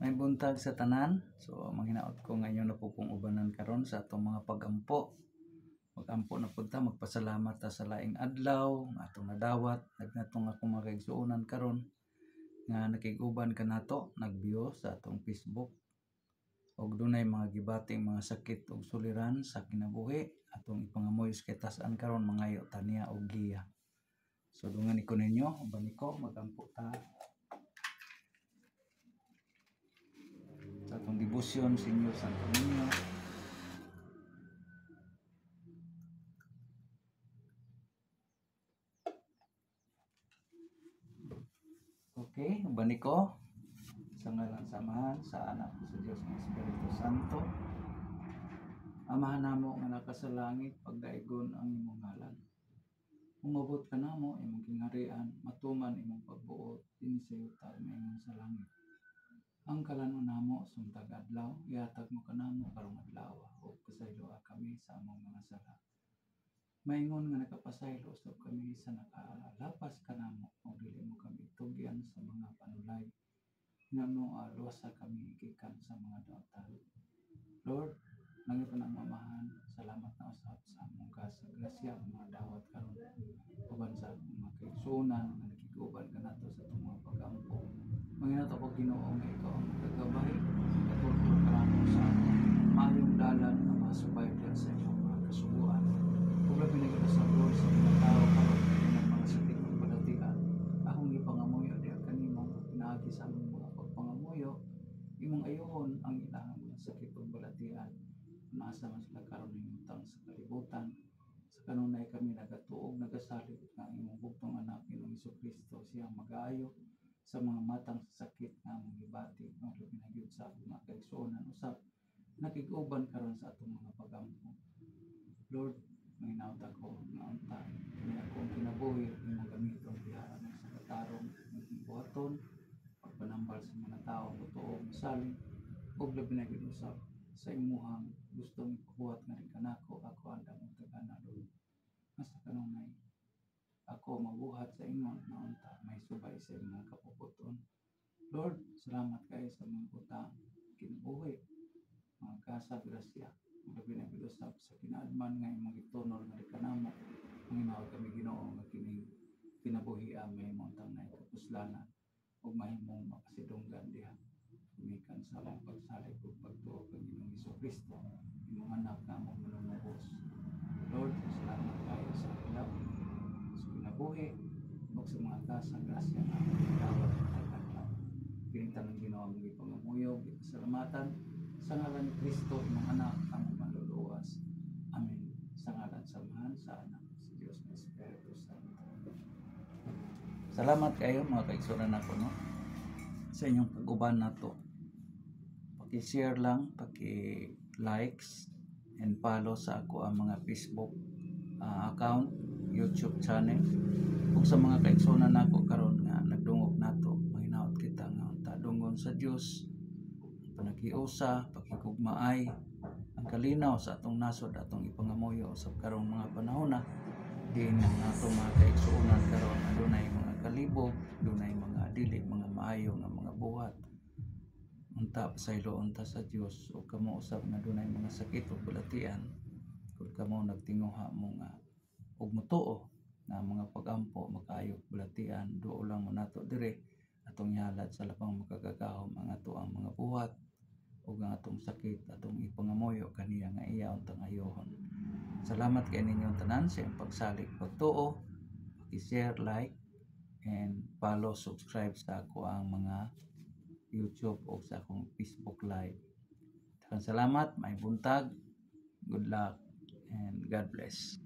May buntag sa tanan. So manghinaot ko ngayon na po kong ubanan karon sa atong mga pagampo. Pagampo na punta magpasalamat ta sa laing adlaw nga atong nadawat nagnatong akong mga kaigsuonan karon nga nakiguban kanato nagbiyo sa atong Facebook. Og dunay mga gibating mga sakit ug suliran sa kinabuhi atong ipangamoy kay tas-an karon mangayo taniya og giya. So dungan ko ninyo uban ko magampo ta sa atong debosyon Senyor Santo Niño. Okay, uban ko sa ngalan samahan sa anak sa Dios ng Espiritu Santo. Amahan namo nga naka sa langit, pagdaigon ang imong ngalan. Umabot ka namo imong kingharian, matuman imong pagbuot dinhi sa yuta nga sa langit. Ang kalanon namo suntag adlaw, ihatag mo kanamo karong adlaw, ug pasayloa kami sa among mga sala. Maingon nga nakapasaylo usab kami sa nakalapas kanamo, ug dili mo kami tugyan sa mga panulay. Ngano alusa kami gikan sa mga daotan. Lord, langit na mamahan, salamat na usab sa among grasya mga dawat karon. Uban sa mga kaigsuonan nga nakiguban kanato sa itong mga pagampo. Manginat ako Ginoo nga ikaw ang gagabay, katulog karamo sa maayong dalan na masubay diyan sa iyong mga kasubuan. Kung labi na kita sa Lord sa mga tao karon ng mga sakit ng balatian, akong ipangamuyo diya kanimo pinaagi sa among mga pagpangamuyo, imong ayohon ang ilang mga sakit ng balatian. Naasa man sila karon himutang sa kalibutan. Sa kanunay kami nagatuog nagasalig nga imong bugtong anak Ginoong Hesukristo siyang mag-aayo sa mga matang sa sakit nga among gibati nga labi na gyud sa mga kaigsuonan usab nakig-uban karon sa atong mga pagampo. Lord, manginawt ako nga unta ni akong kinabuhi imong gamiton diha sa katarong ng buhaton pagpanambal sa mga tawo motuog masalig ug labi na gyud usab sa imuhang gustong ipabuhat nga rin kanako ako andam mo tagana Lord. Nasa kanunay ako mabuhat sa ingon na unta may subay sa imong kapuputon. Lord, salamat kayo sa mga butang kinabuhi, mga kasag grasya, labi na gyud usab sa kinaadman nga imong gitunol nga rin kanamo. Manginawag kami Ginoo nga kining kinabuhi may montang na kapuslanan ug mahimong makasidunggan diha. Mikan sa among pagsalig ug pagtuo kang Ginoong Hesukristo, imong anak nga among manunubos. Lord, salamat kayo sa ilaw, sa kinabuhi, ug sa mga kasang grasya nga among gidawat at adlaw. Kining tanang Ginoo among gipangamuyo, gipasalamatan sa ngalan ni Kristo, imong anak, among manluluwas. Amen. Sa ngalan samahan sa anak sa Dios ng Espiritu Santo. Salamat kayo mga kaigsuonan nako no sa inyong pag-uban nato. Paki-share lang, paki-likes and follow sa ako ang mga Facebook account, YouTube channel. Ug sa mga kaigsuonan nako karon nga nagdungog nato, manghinaot kita nga unta dungon sa Dios, panakiusa, pakigugmaay, ang kalinaw sa atong nasod atong ipangamuyo sa karong mga panahon na diin nga atong mga kaigsuonan karon adunay mga kalibog, adunay mga dili mga maayo nga mga buhat. Unta pasayloon ta sa Dios ug kamo usab nga dunay mga sakit ug balatian kung kamo nagtinguha mo nga ug motuo nga mga pagampo makaayo balatian duo lang mo nato dire atong ihalad sa lapang makagagahom ang ato ang mga buhat ug ang atong sakit atong ipangamuyo kaniya nga iya untang ayohon. Salamat kay ninyong tanan sa iyong pagsalig pagtuo, i-share, like and follow, subscribe sa ako ang mga YouTube o sa akong Facebook Live. Salamat, may buntag, good luck, and God bless.